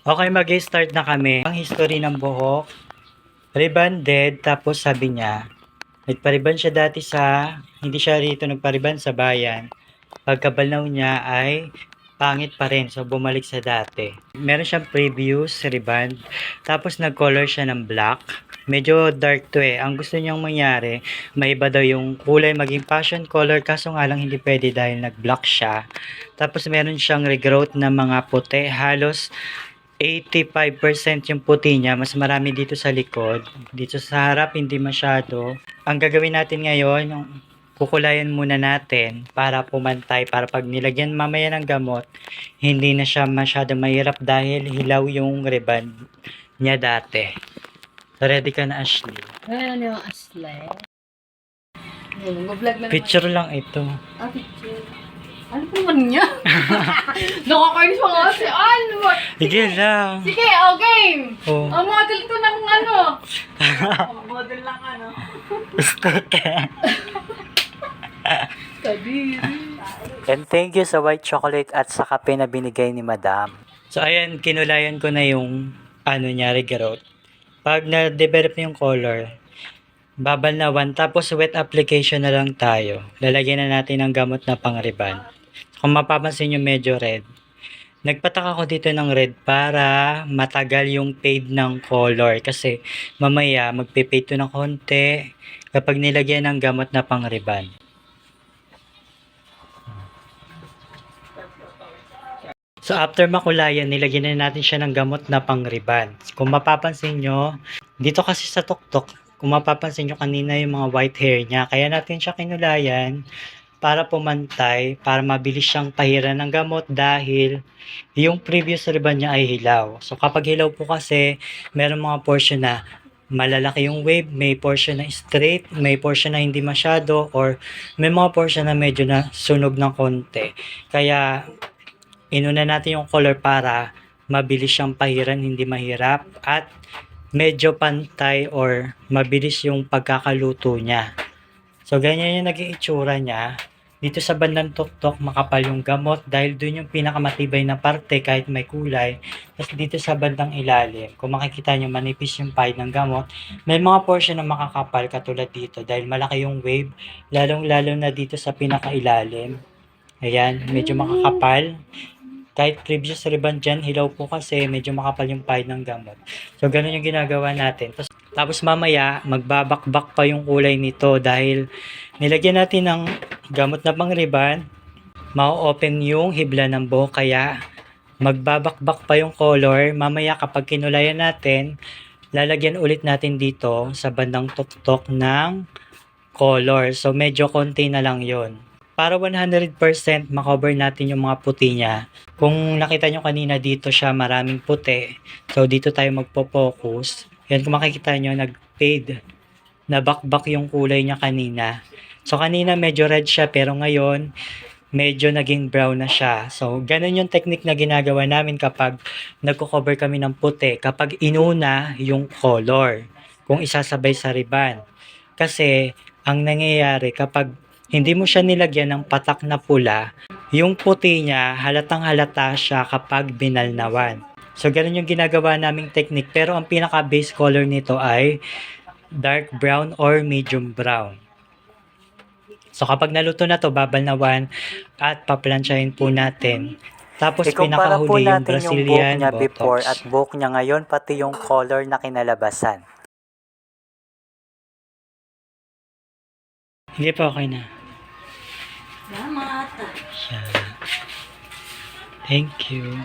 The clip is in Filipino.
Okay, mag-start na kami. Ang history ng buhok, rebonded, tapos sabi niya, nagpariban siya dati sa, hindi siya rito nagpariban sa bayan. Pagkabalaw niya ay pangit pa rin, so bumalik sa dati. Meron siyang previous reband, tapos nag-color siya ng black. Medyo dark to eh. Ang gusto niyang mangyari, maiba daw yung kulay maging passion color, kaso nga lang hindi pwede dahil nag-black siya. Tapos meron siyang regrowth na mga puti, halos 85% yung puti niya, mas marami dito sa likod. Dito sa harap, hindi masyado. Ang gagawin natin ngayon, yung kukulayan muna natin para pumantay, para pag nilagyan mamaya ng gamot, hindi na siya masyadong mahirap dahil hilaw yung reband niya dati. So, ready ka na, Ashley? Ano yung Ashley? Mag-vlog na Picture lang ito. Picture. Ano po man niya? Nakakainis pa nga si ano ba? Sige lang. Sige, game! Oh. Ang model to ng ano? Model lang ano? Kadiri. And thank you sa white chocolate at sa kape na binigay ni Madam. So ayan, kinulayan ko na yung niya, regrowth. Pag na-develop yung color, babanawan, tapos wet application na lang tayo. Lalagyan na natin ng gamot na pang-reband. Kung mapapansin nyo, medyo red. Nagpatak ako dito ng red para matagal yung fade ng color. Kasi mamaya magpe-fade to ng konti kapag nilagyan ng gamot na pang-reband. So after makulayan, nilagyan na natin siya ng gamot na pang-reband. Kung mapapansin nyo, dito kasi sa tuktok, kung mapapansin nyo kanina yung mga white hair niya, kaya natin siya kinulayan para pumantay, para mabilis siyang pahiran ng gamot dahil yung previous reband niya ay hilaw. So kapag hilaw po kasi, meron mga portion na malalaki yung wave, may portion na straight, may portion na hindi masyado, or may mga portion na medyo na sunog ng konti. Kaya inuna natin yung color para mabilis siyang pahiran, hindi mahirap, at medyo pantay or mabilis yung pagkakaluto niya. So ganyan yung naging itsura niya. Dito sa bandang tuktok, makapal yung gamot dahil dun yung pinakamatibay na parte kahit may kulay. Tapos dito sa bandang ilalim, kung makikita nyo manipis yung pahid ng gamot, may mga portion na makakapal katulad dito dahil malaki yung wave, lalong-lalo na dito sa pinakailalim. Ayan, medyo makakapal. Kahit previous reband dyan, hilaw po kasi medyo makapal yung pahid ng gamot. So, ganun yung ginagawa natin. Tapos mamaya, magbabakbak pa yung kulay nito dahil nilagyan natin ng gamot na pang-reband, ma-open yung hibla ng buhok, kaya magbabakbak pa yung color. Mamaya kapag kinulayan natin, lalagyan ulit natin dito sa bandang tuktok ng color. So, medyo konti na lang yon para 100% makover natin yung mga puti niya. Kung nakita nyo kanina dito siya maraming puti, so dito tayo magpo-focus. Yan, kung makikita nyo, nag-fade. Nabakbak yung kulay niya kanina. So kanina medyo red siya, pero ngayon medyo naging brown na siya. So ganun yung technique na ginagawa namin kapag nagko-cover kami ng puti. Kapag inuna yung color, kung isasabay sa reband. Kasi ang nangyayari kapag hindi mo siya nilagyan ng patak na pula, yung puti niya halatang halata siya kapag binalnawan. So ganun yung ginagawa naming technique, pero ang pinaka base color nito ay dark brown or medium brown. So kapag naluto na to, babalnawan at paplansyahin po natin. Tapos pinakahuli yung Brazilian niya Botox. before at buhok niya ngayon, pati yung color na kinalabasan. Hindi pa, okay na. Salamat. Thank you.